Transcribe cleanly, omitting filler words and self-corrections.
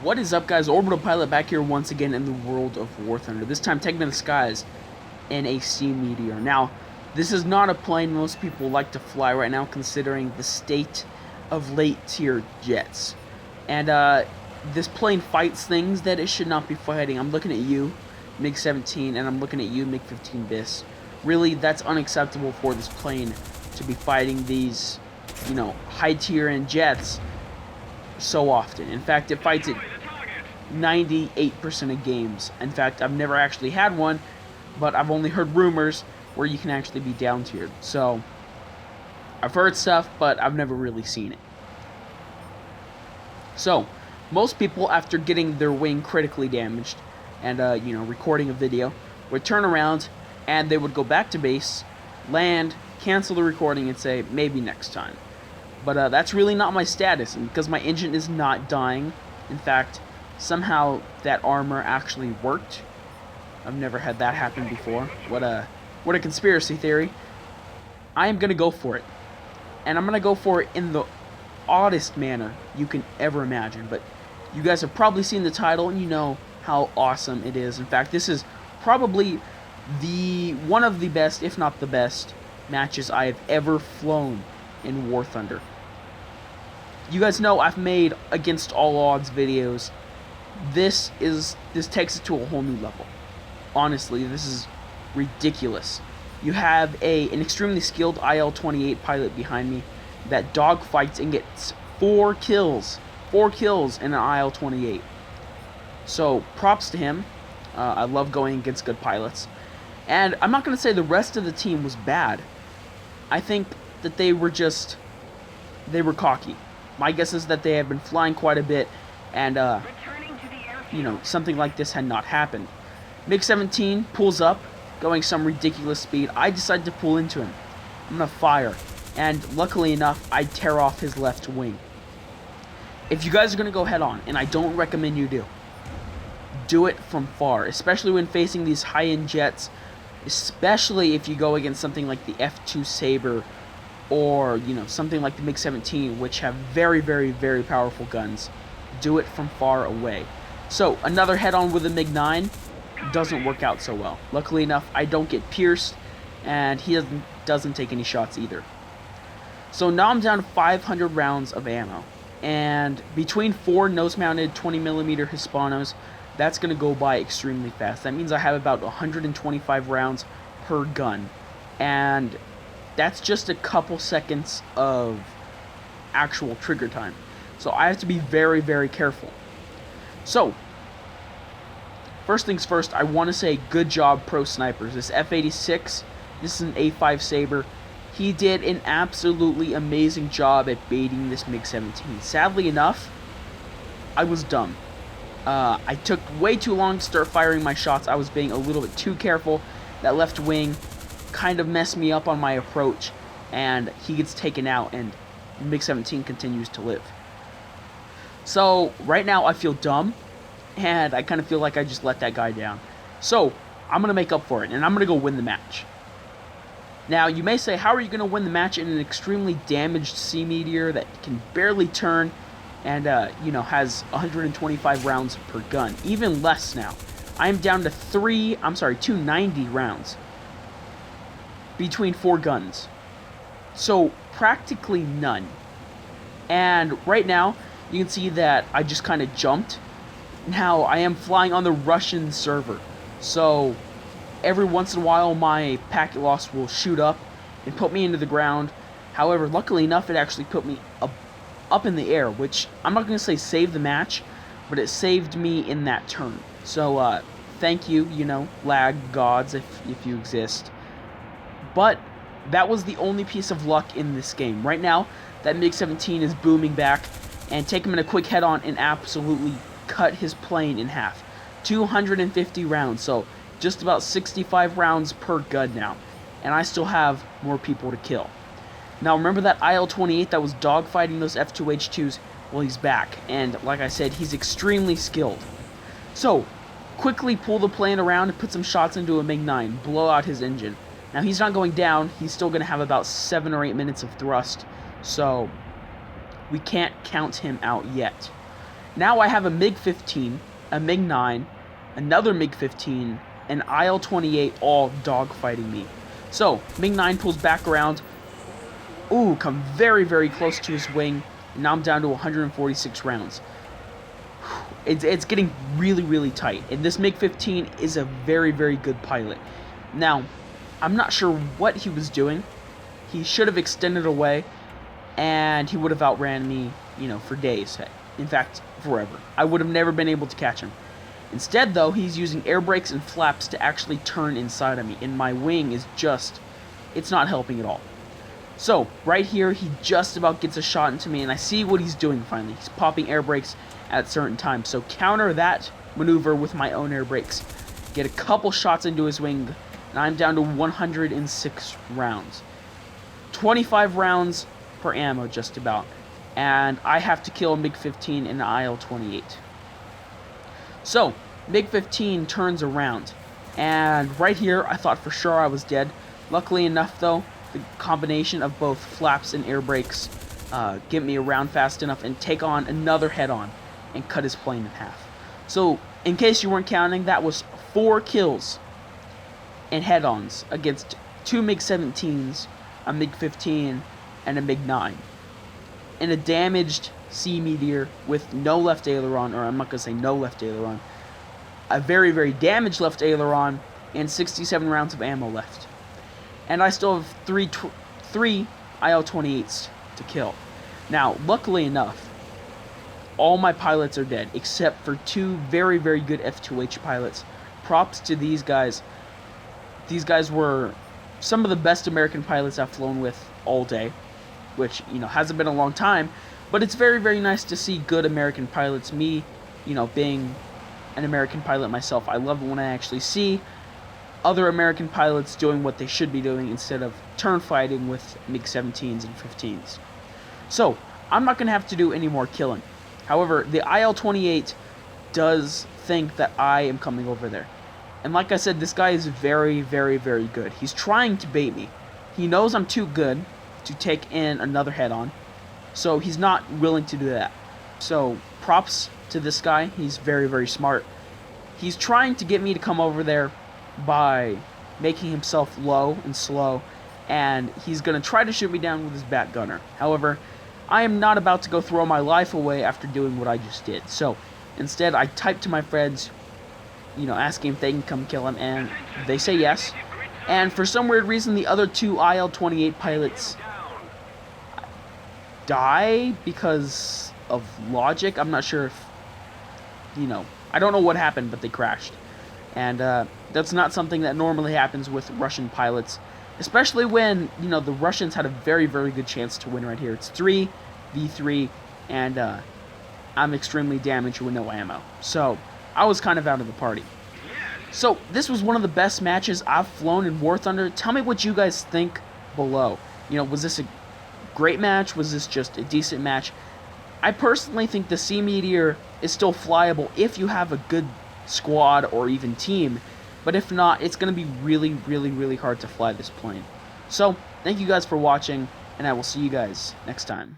What is up, guys? Orbital-Pilot back here once again in the world of Warthunder. This time taking to the skies in a Sea Meteor. Now, this is not a plane most people like to fly right now, considering the state of late-tier jets. And this plane fights things that it should not be fighting. I'm looking at you, MiG-17, and I'm looking at you, MiG-15 bis. Really, that's unacceptable for this plane to be fighting these, high-tier end jets so often. In fact, it fights it 98% of games. In fact, I've never actually had one, but I've only heard rumors where you can actually be down tiered. So I've heard stuff, but I've never really seen it. So most people, after getting their wing critically damaged and recording a video, would turn around and they would go back to base, land, cancel the recording, and say maybe next time. But that's really not my status, and because my engine is not dying. In fact, somehow that armor actually worked. I've never had that happen before. What a conspiracy theory. I am gonna go for it, and I'm gonna go for it in the oddest manner you can ever imagine. But you guys have probably seen the title, and you know how awesome it is. In fact, this is probably one of the best, if not the best, matches I have ever flown in War Thunder. You guys know I've made against all odds videos. This takes it to a whole new level. Honestly, this is ridiculous. You have an extremely skilled IL-28 pilot behind me that dogfights and gets 4 kills in an IL-28. So props to him. I love going against good pilots. And I'm not going to say the rest of the team was bad. I think that they were cocky. My guess is that they have been flying quite a bit, and something like this had not happened. MiG-17 pulls up, going some ridiculous speed. I decide to pull into him. I'm gonna fire, and luckily enough, I tear off his left wing. If you guys are gonna go head on, and I don't recommend you do it from far, especially when facing these high-end jets, especially if you go against something like the F2 Sabre, or something like the MiG-17, which have very, very, very powerful guns. Do it from far away. So another head-on with a MiG-9 doesn't work out so well. Luckily enough, I don't get pierced, and he doesn't take any shots either. So now I'm down to 500 rounds of ammo, and between 4 nose-mounted 20mm Hispanos, that's going to go by extremely fast. That means I have about 125 rounds per gun, and that's just a couple seconds of actual trigger time. So I have to be very, very careful. So, first things first, I want to say good job, pro snipers. This F-86, this is an A5 Sabre. He did an absolutely amazing job at baiting this MiG-17. Sadly enough, I was dumb. I took way too long to start firing my shots. I was being a little bit too careful. That left wing kind of messed me up on my approach, and he gets taken out, and MiG-17 continues to live. So right now I feel dumb, and I kind of feel like I just let that guy down. So I'm going to make up for it, and I'm going to go win the match. Now you may say, how are you going to win the match in an extremely damaged Sea Meteor that can barely turn and has 125 rounds per gun? Even less now. I'm down to 290 rounds between 4 guns. So practically none. And right now you can see that I just kind of jumped. Now I am flying on the Russian server, so every once in a while my packet loss will shoot up and put me into the ground. However, luckily enough, it actually put me up in the air, which I'm not going to say saved the match, but it saved me in that turn. So thank you, lag gods, if you exist. But that was the only piece of luck in this game. Right now, that MiG-17 is booming back, and take him in a quick head-on and absolutely cut his plane in half. 250 rounds, so just about 65 rounds per gun now. And I still have more people to kill. Now remember that IL-28 that was dogfighting those F2H2s? Well, he's back, and like I said, he's extremely skilled. So, quickly pull the plane around and put some shots into a MiG-9, blow out his engine. Now he's not going down, he's still going to have about 7 or 8 minutes of thrust, so we can't count him out yet. Now I have a MiG-15, a MiG-9, another MiG-15, and IL-28 all dogfighting me. So, MiG-9 pulls back around. Ooh, come very, very close to his wing. And now I'm down to 146 rounds. It's getting really, really tight. And this MiG-15 is a very, very good pilot. Now, I'm not sure what he was doing. He should have extended away, and he would have outran me, for days. In fact, forever. I would have never been able to catch him. Instead, though, he's using air brakes and flaps to actually turn inside of me, and my wing is it's not helping at all. So, right here, he just about gets a shot into me, and I see what he's doing finally. He's popping air brakes at certain times. So, counter that maneuver with my own air brakes. Get a couple shots into his wing, and I'm down to 106 rounds. 25 rounds per ammo, just about. And I have to kill a MiG-15 and an IL-28. So, MiG-15 turns around, and right here, I thought for sure I was dead. Luckily enough, though, the combination of both flaps and air brakes get me around fast enough and take on another head-on and cut his plane in half. So, in case you weren't counting, that was 4 kills and head-ons against 2 MiG-17s, a MiG-15, and a MiG-9. And a damaged Sea Meteor with no left aileron, or I'm not going to say no left aileron, a very, very damaged left aileron, and 67 rounds of ammo left. And I still have three IL-28s to kill. Now, luckily enough, all my pilots are dead, except for 2 very, very good F2H pilots. Props to these guys. These guys were some of the best American pilots I've flown with all day, which, hasn't been a long time, but it's very, very nice to see good American pilots. Me, being an American pilot myself, I love it when I actually see other American pilots doing what they should be doing instead of turn fighting with MiG-17s and 15s. So, I'm not going to have to do any more killing. However, the IL-28 does think that I am coming over there. And like I said, this guy is very, very, very good. He's trying to bait me. He knows I'm too good to take in another head-on, so he's not willing to do that. So, props to this guy. He's very, very smart. He's trying to get me to come over there by making himself low and slow, and he's going to try to shoot me down with his back gunner. However, I am not about to go throw my life away after doing what I just did. So, instead, I type to my friends, asking if they can come kill him, and they say yes. And for some weird reason, the other 2 IL-28 pilots die because of logic. I'm not sure if, I don't know what happened, but they crashed. And that's not something that normally happens with Russian pilots, especially when, the Russians had a very, very good chance to win right here. It's 3v3, and I'm extremely damaged with no ammo. So, I was kind of out of the party. So, this was one of the best matches I've flown in Warthunder. Tell me what you guys think below. Was this a great match? Was this just a decent match? I personally think the Sea Meteor is still flyable if you have a good squad or even team. But if not, it's going to be really, really, really hard to fly this plane. So, thank you guys for watching, and I will see you guys next time.